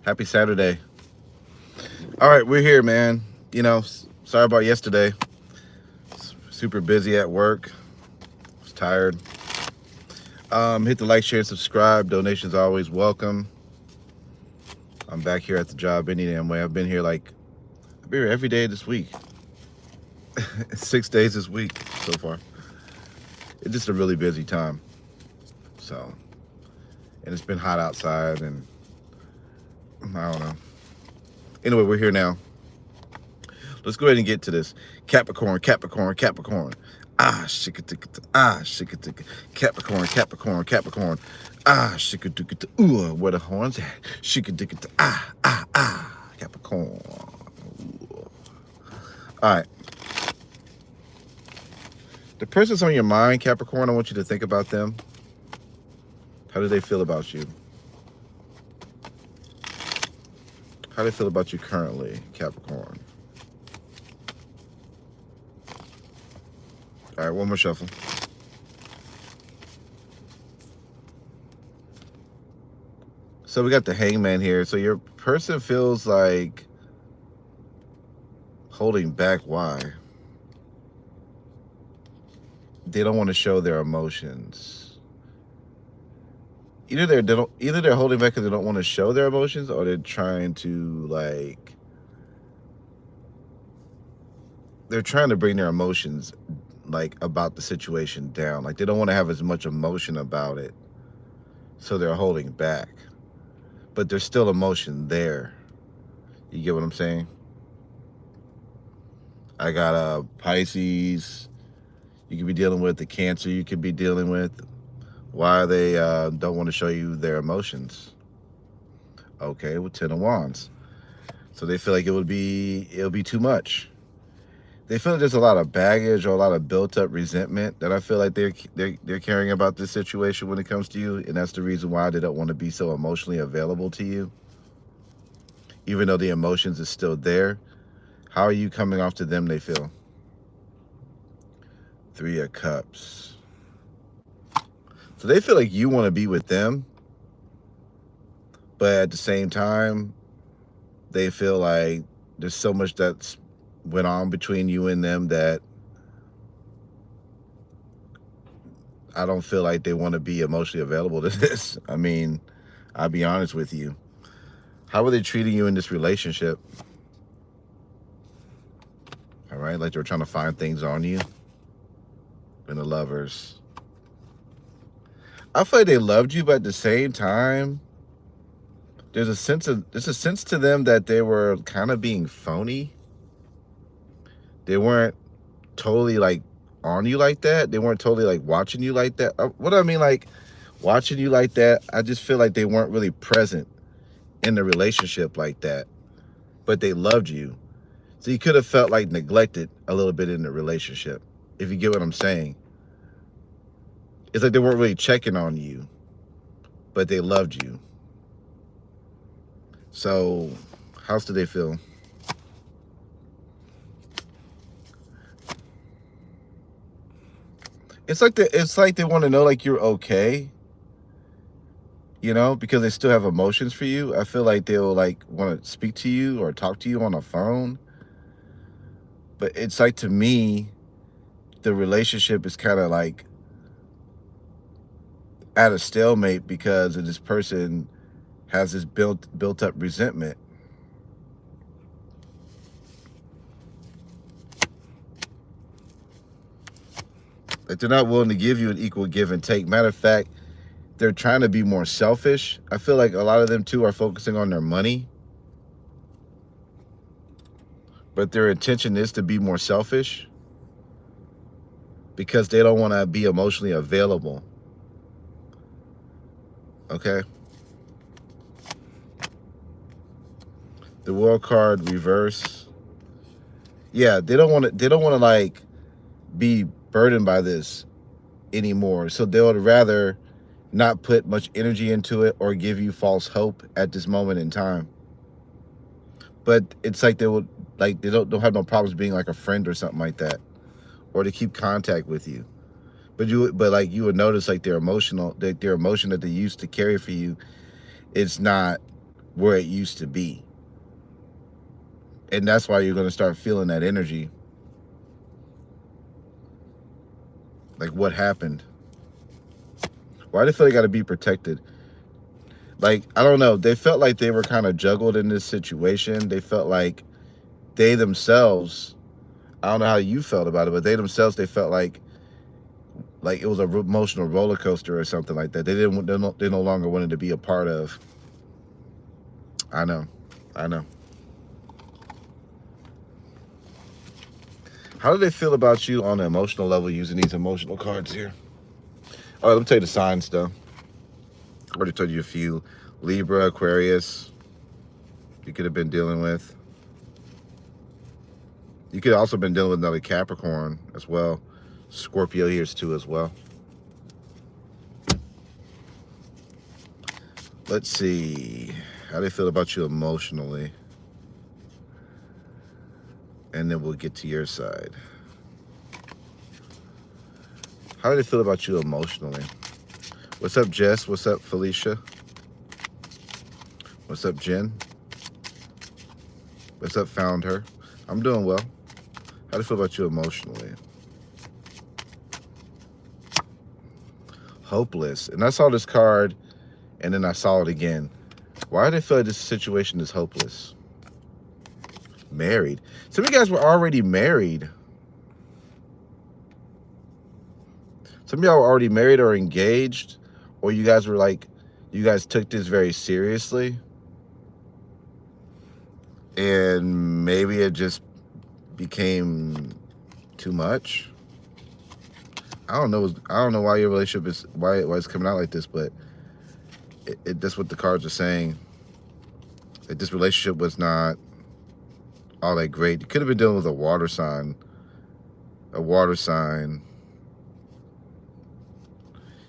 Happy Saturday. All right, we're here, man. Sorry about yesterday. Super busy at work. Was tired. Hit the like, share, subscribe. Donations are always welcome. I'm back here at the job any damn way. I've been here every day this week. 6 days this week so far. It's just a really busy time. So, and it's been hot outside, and I don't know. Anyway, we're here now. Let's go ahead and get to this. Capricorn. Shikatika. Capricorn. Shikatika. Ooh, where the horns at? Shikatika. Capricorn. Ooh. All right. The person's on your mind, Capricorn, I want you to think about them. How do they feel about you? How do they feel about you currently, Capricorn? All right, one more shuffle. So we got the Hangman here. So your person feels like holding back. Why? They don't want to show their emotions. Either they're holding back because they don't want to show their emotions, or they're trying to bring their emotions about the situation down. Like they don't want to have as much emotion about it, so they're holding back. But there's still emotion there. You get what I'm saying? I got a Pisces. You could be dealing with the Cancer. You could be dealing with why they don't want to show you their emotions. Okay, with 10 of Wands. So they feel like it'll be too much. They feel like there's a lot of baggage or a lot of built up resentment that I feel like they're carrying about this situation when it comes to you, and that's the reason why they don't want to be so emotionally available to you. Even though the emotions is still there, how are you coming off to them, they feel? 3 of Cups. So they feel like you want to be with them, but at the same time, they feel like there's so much that's went on between you and them that I don't feel like they want to be emotionally available to this. I mean, I'll be honest with you. How are they treating you in this relationship? All right, like they're trying to find things on you. And the Lovers. I feel like they loved you, but at the same time, there's a sense to them that they were kind of being phony. They weren't totally on you like that. They weren't totally watching you like that. What do I mean, watching you like that? I just feel like they weren't really present in the relationship like that, but they loved you. So you could have felt neglected a little bit in the relationship, if you get what I'm saying. It's like they weren't really checking on you, but they loved you. So how do they feel? It's like they want to know you're okay, because they still have emotions for you. I feel like they'll want to speak to you or talk to you on the phone. But it's to me, the relationship is kind of at a stalemate because of this person has this built up resentment. They're not willing to give you an equal give and take. Matter of fact, they're trying to be more selfish. I feel like a lot of them too are focusing on their money, but their intention is to be more selfish because they don't want to be emotionally available. Okay. The World card reverse. Yeah, they don't want to be burdened by this anymore. So they would rather not put much energy into it or give you false hope at this moment in time. But it's they would they don't have no problems being a friend or something like that, or to keep contact with you. But you would notice their emotion that they used to carry for you, it's not where it used to be. And that's why you're going to start feeling that energy. Like, what happened? Why do they feel they got to be protected? Like, I don't know. They felt like they were kind of juggled in this situation. They felt like they themselves, I don't know how you felt about it, but they themselves, they felt like it was a emotional roller coaster or something like that. They no longer wanted to be a part of. I know. How do they feel about you on an emotional level using these emotional cards here? All right, let me tell you the signs, though. I already told you a few. Libra, Aquarius, you could have been dealing with. You could have also been dealing with another Capricorn as well. Scorpio here's too as well. Let's see. How do they feel about you emotionally? And then we'll get to your side. How do they feel about you emotionally? What's up, Jess? What's up, Felicia? What's up, Jen? What's up, Found Her? I'm doing well. How do you feel about you emotionally? Hopeless. And I saw this card, and then I saw it again. Why do they feel like this situation is hopeless? Married. Some of you guys were already married. Some of y'all were already married or engaged, or you guys were like, you guys took this very seriously, and maybe it just became too much. I don't know why your relationship is why it's coming out like this, but that's what the cards are saying. That this relationship was not all that great. You could have been dealing with a water sign.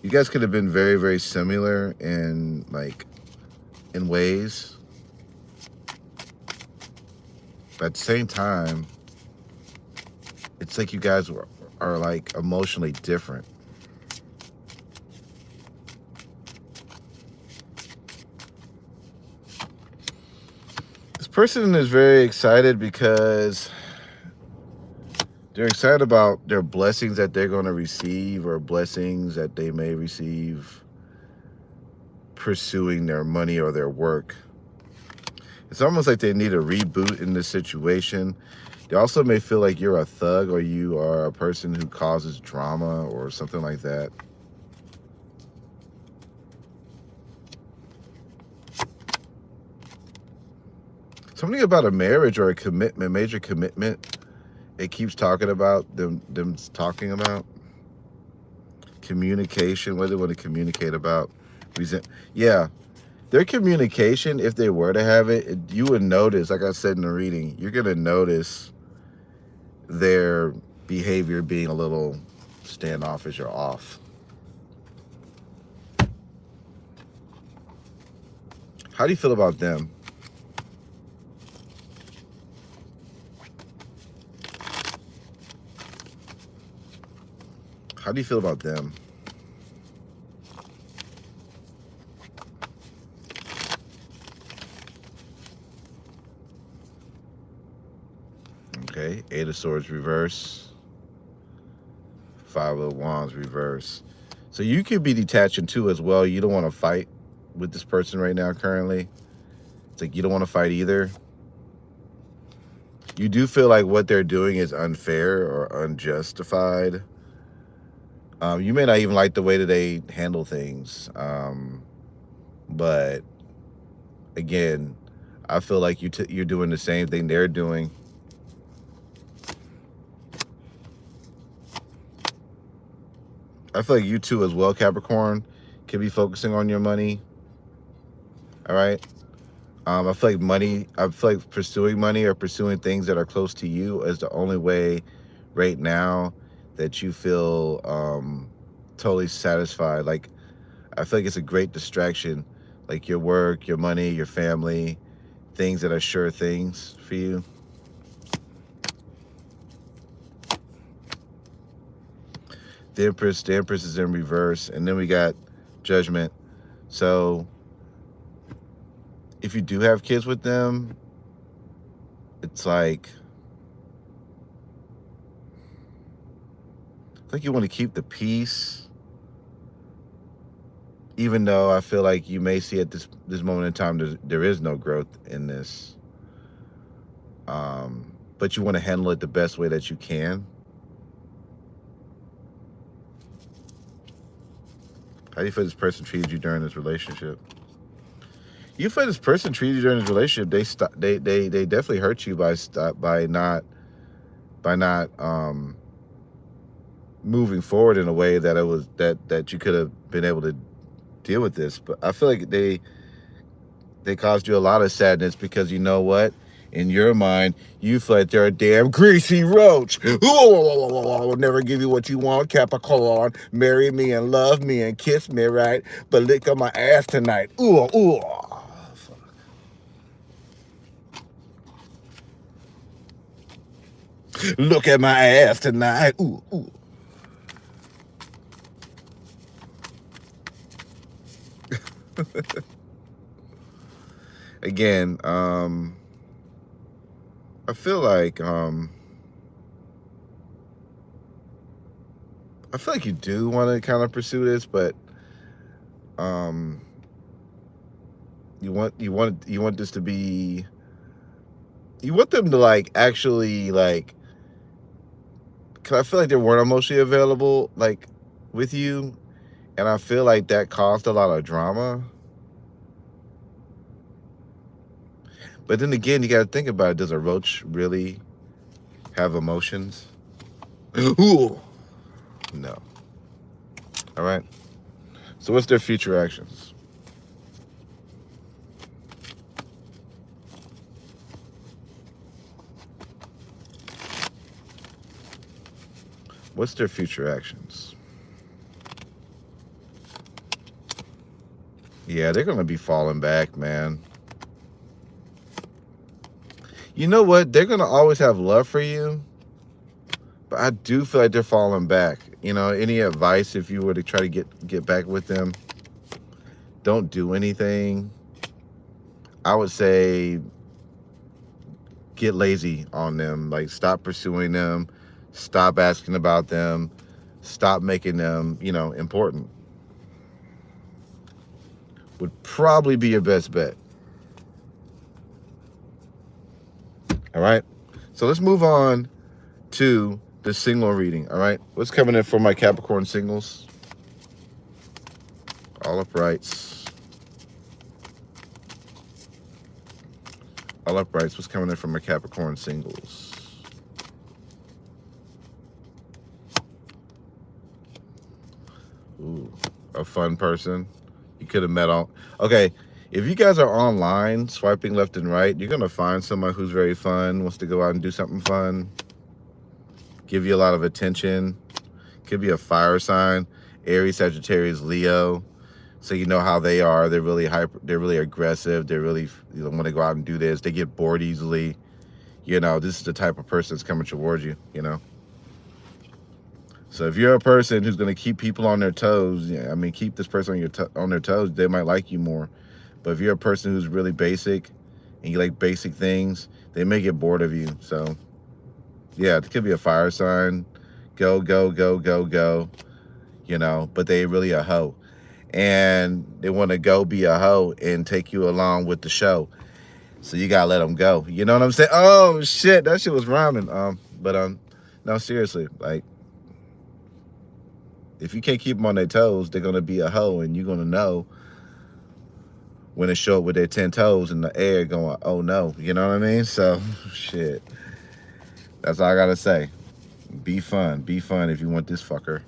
You guys could have been very, very similar in ways. But at the same time, it's like you guys are like emotionally different. This person is very excited because they're excited about their blessings that they're going to receive, or blessings that they may receive pursuing their money or their work. It's almost like they need a reboot in this situation. They also may feel like you're a thug, or you are a person who causes drama or something like that. Something about a marriage or a commitment, major commitment. It keeps talking about them talking about communication, what they want to communicate about. Yeah, their communication, if they were to have it, you would notice, like I said in the reading, you're going to notice their behavior being a little standoffish or off. How do you feel about them? How do you feel about them? Okay, Eight of Swords reverse. Five of Wands reverse. So you could be detaching too as well. You don't want to fight with this person right now currently. It's like you don't want to fight either. You do feel like what they're doing is unfair or unjustified. You may not even like the way that they handle things. But again, I feel like you're doing the same thing they're doing. I feel like you too as well, Capricorn, can be focusing on your money. All right. I feel like pursuing money or pursuing things that are close to you is the only way right now that you feel totally satisfied. Like, I feel like it's a great distraction, like your work, your money, your family, things that are sure things for you. The Empress is in reverse, and then we got Judgment. So if you do have kids with them, it's like you want to keep the peace, even though I feel like you may see at this moment in time there is no growth in this. But you want to handle it the best way that you can. How do you feel this person treated you during this relationship? You feel this person treated you during this relationship. They definitely hurt you by not moving forward in a way that it was that you could have been able to deal with this. But I feel like they caused you a lot of sadness because, you know what? In your mind, you feel like they're a damn greasy roach. I'll never give you what you want, Capricorn. Marry me and love me and kiss me, right? But lick on my ass tonight. Ooh, ooh. Fuck. Look at my ass tonight. Ooh, ooh. Again, I feel like you do want to kind of pursue this, but you want this to be, you want them to like actually like, cause I feel like they weren't emotionally available like with you, and I feel like that caused a lot of drama. But then again, you got to think about it. Does a roach really have emotions? Ooh. No. All right. So what's their future actions? What's their future actions? Yeah, they're going to be falling back, man. You know what? They're going to always have love for you, but I do feel like they're falling back. You know, any advice if you were to try to get back with them? Don't do anything. I would say get lazy on them. Like, stop pursuing them. Stop asking about them. Stop making them, you know, important. Would probably be your best bet. All right, so let's move on to the single reading. All right, what's coming in for my Capricorn singles? All uprights. All uprights. What's coming in for my Capricorn singles? Ooh, a fun person. You could have met on. Okay. If you guys are online, swiping left and right, you're going to find someone who's very fun, wants to go out and do something fun, give you a lot of attention. Could be a fire sign, Aries, Sagittarius, Leo. So you know how they are. They're really they're really aggressive. They're really, you know, want to go out and do this. They get bored easily. You know, this is the type of person that's coming towards you, you know. So if you're a person who's going to keep people on their toes, yeah, I mean, keep this person on their toes, they might like you more. But if you're a person who's really basic and you like basic things, they may get bored of you. So, yeah, it could be a fire sign. Go, go, go, go, go. You know, but they really a hoe. And they want to go be a hoe and take you along with the show. So you got to let them go. You know what I'm saying? Oh, shit. That shit was rhyming. No, seriously. Like, if you can't keep them on their toes, they're going to be a hoe. And you're going to know when they show up with their 10 toes in the air going, oh no, you know what I mean? So, shit. That's all I gotta say. Be fun if you want this fucker.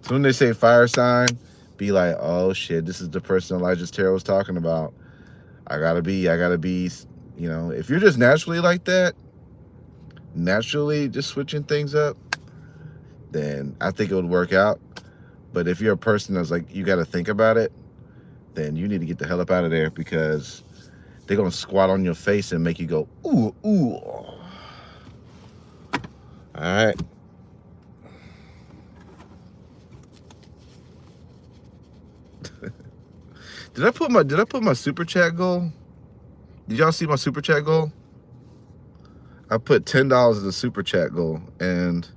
So when they say fire sign, be like, oh shit, this is the person Elijahtarot was talking about. I gotta be, you know, if you're just naturally like that, naturally just switching things up, then I think it would work out. But if you're a person that's like, you gotta think about it, then you need to get the hell up out of there, because they're going to squat on your face and make you go, ooh, ooh. All right. Did I put my super chat goal? Did y'all see my super chat goal? I put $10 as a super chat goal, and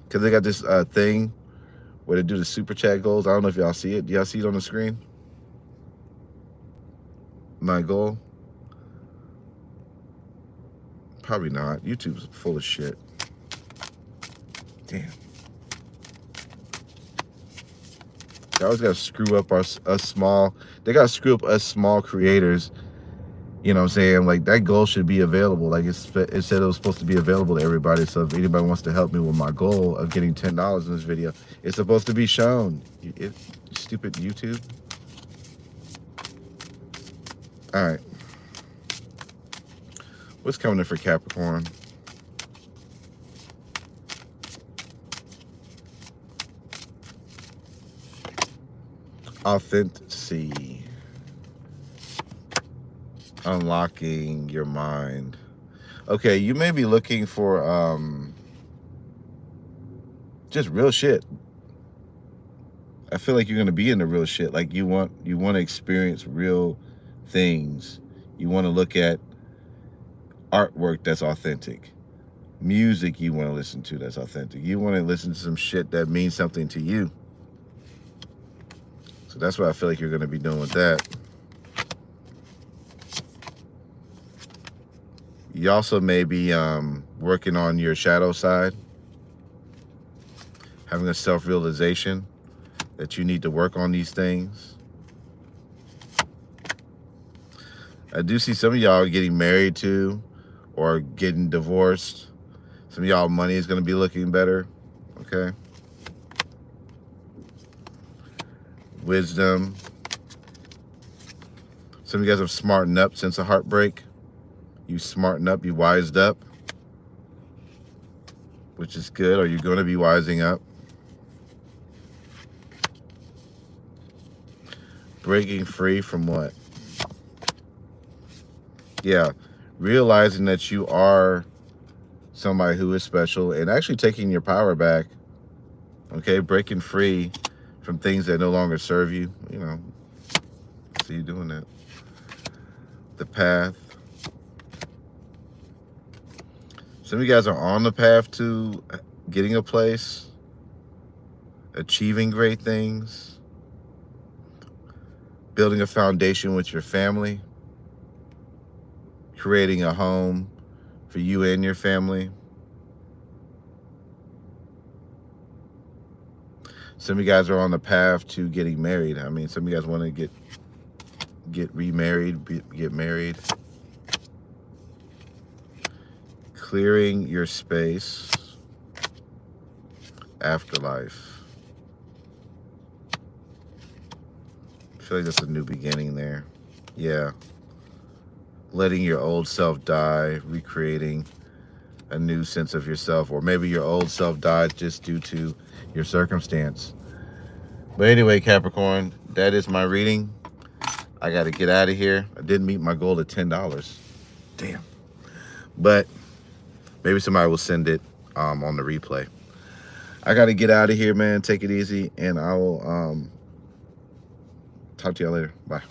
because they got this thing where they do the super chat goals. I don't know if y'all see it. Do y'all see it on the screen? My goal? Probably not. YouTube's full of shit. Damn. They always gotta screw up us small. They gotta screw up us small creators. You know what I'm saying? Like, that goal should be available. Like, it said it was supposed to be available to everybody. So if anybody wants to help me with my goal of getting $10 in this video, it's supposed to be shown. Stupid YouTube. All right. What's coming in for Capricorn? Authenticity. Unlocking your mind. Okay, you may be looking for just real shit. I feel like you're gonna be into real shit. Like, you want to experience real things. You want to look at artwork that's authentic. Music you want to listen to that's authentic. You want to listen to some shit that means something to you. So that's what I feel like you're gonna be doing with that. You also may be working on your shadow side, having a self-realization that you need to work on these things. I do see some of y'all getting married to or getting divorced. Some of y'all money is going to be looking better, okay? Wisdom. Some of you guys have smartened up since a heartbreak. You smartened up, you wised up, which is good. Or you're going to be wising up. Breaking free from what? Yeah, realizing that you are somebody who is special and actually taking your power back. Okay, breaking free from things that no longer serve you. You know, see you doing that. The path. Some of you guys are on the path to getting a place, achieving great things, building a foundation with your family, creating a home for you and your family. Some of you guys are on the path to getting married. I mean, some of you guys want to get remarried, get married. Clearing your space. Afterlife. I feel like that's a new beginning there. Yeah. Letting your old self die, recreating a new sense of yourself, or maybe your old self died just due to your circumstance. But anyway, Capricorn, that is my reading. I got to get out of here. I didn't meet my goal of $10. Damn. But maybe somebody will send it on the replay. I got to get out of here, man. Take it easy, and I will talk to y'all later. Bye.